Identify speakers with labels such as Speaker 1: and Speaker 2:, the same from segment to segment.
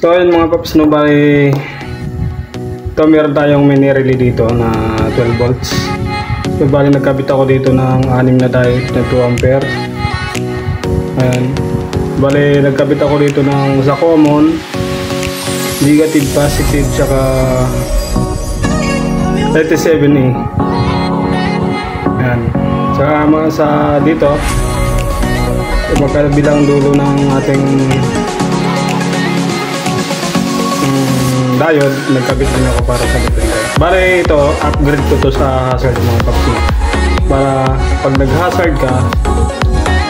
Speaker 1: So ayun mga paps, no, bali ito meron tayong mini relay dito na 12 volts. So bali nagkabit ako dito ng 6 na diode na 2 ampere. Ayan. Bali nagkabit ako dito ng sa common, negative, positive, tsaka 37A. Ayan. Tsaka mga sa dito magkabilang dulo ng ating diode, nagkabit na ako para sa different diode. Bale ito, upgrade ko to sa hazard mga paps. Para pag nag-hazard ka,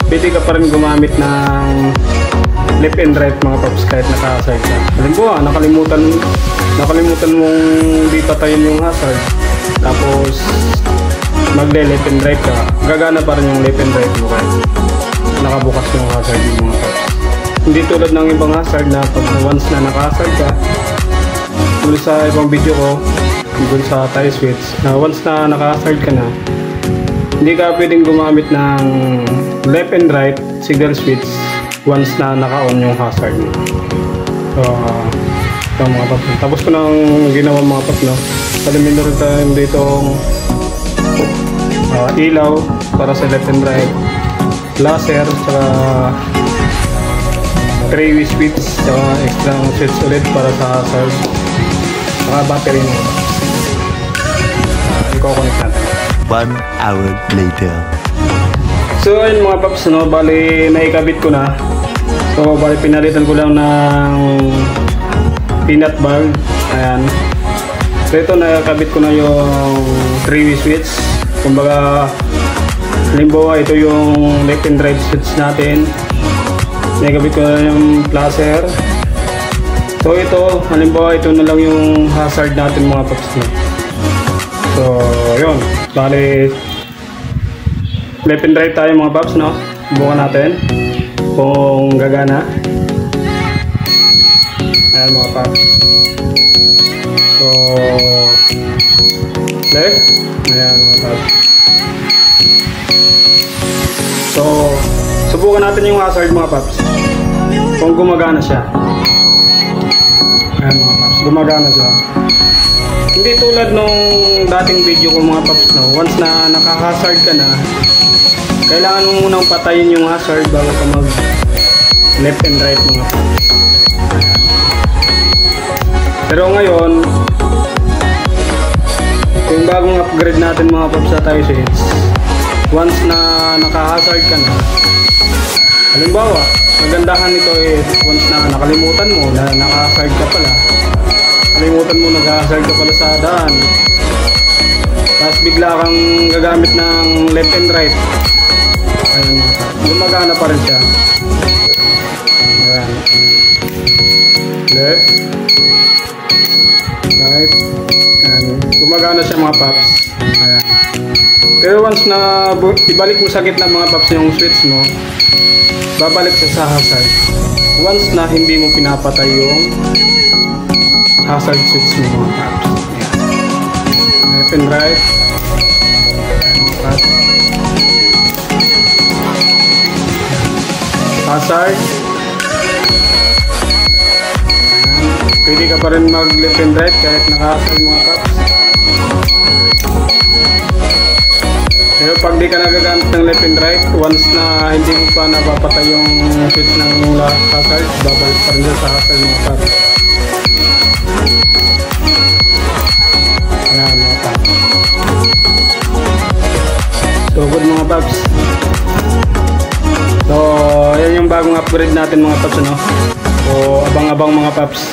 Speaker 1: pwede ka pa rin gumamit ng left and right mga paps kahit naka-hazard ka. Halimbawa, nakalimutan mong di patayin yung hazard, tapos magle-left and right ka, gagana pa rin yung left and right mo kahit nakabukas yung hazard yung mga paps. Hindi tulad ng ibang hazard na pag once na naka-hazard ka, dun sa ibang video ko, dun sa tie switch, na once na naka-hazard ka na, hindi ka pwedeng gumamit ng left and right signal switch once na naka-on yung hazard mo. So, ito mga paps. Tapos ko nang ginawa mga paps, no? Palimin rin tayo dito ilaw para sa left and right, laser, saka 3-way switch, saka extra switch ulit para sa hazard, saka battery mo. I-connect natin.
Speaker 2: 1 hour later.
Speaker 1: So ayun mga paps, no, bali naikabit ko na. So bali pinalitan ko lang ng peanut bulb. Ayan. So ito, nakakabit ko na yung 3-way switch. Kumbaga, halimbawa ito yung left and right switch natin. Nakakabit ko na yung placer. So ito, halimbawa ito na lang yung hazard natin mga paps, no. So yun, bali left and right tayo mga paps, no. Subukan natin kung gagana. Ayan mga paps. So left, ayan mga paps. So subukan natin yung hazard mga paps kung gumagana siya. Ayan mga paps, gumagana siya. Hindi tulad nung dating video ko mga paps, no. Once na naka-hazard ka na, kailangan mo munang patayin yung hazard bago ka mag left and right mga paps. Pero ngayon, yung bagong upgrade natin mga paps sa tie switch, once na naka-hazard ka na, halimbawa, magandahan nito is once na nakalimutan mo na naka-hazard ka pala, kalimutan mo nag-hazard ka pala sa daan, tapos bigla kang gagamit ng left and right, ayan, gumagana pa rin siya. Ayan. Left, right, ayan, gumagana siya mga paps. Ayan. Pero once na ibalik mo sa gitna mga paps yung switch mo, babalik siya sa hazard once na hindi mo pinapatay yung hazard switch mo mga paps. Left and right, hazard, pwede ka pa rin mag left and right kahit naka-hazard mga paps. Pero pag di ka nagagamit ng left and right, once na hindi mo pa napapatay yung switch ng hazard, babalik pa rin sa hazard mga paps. Ayan mga paps. So good mga paps. So yan yung bagong upgrade natin mga paps, ano? So abang-abang mga paps.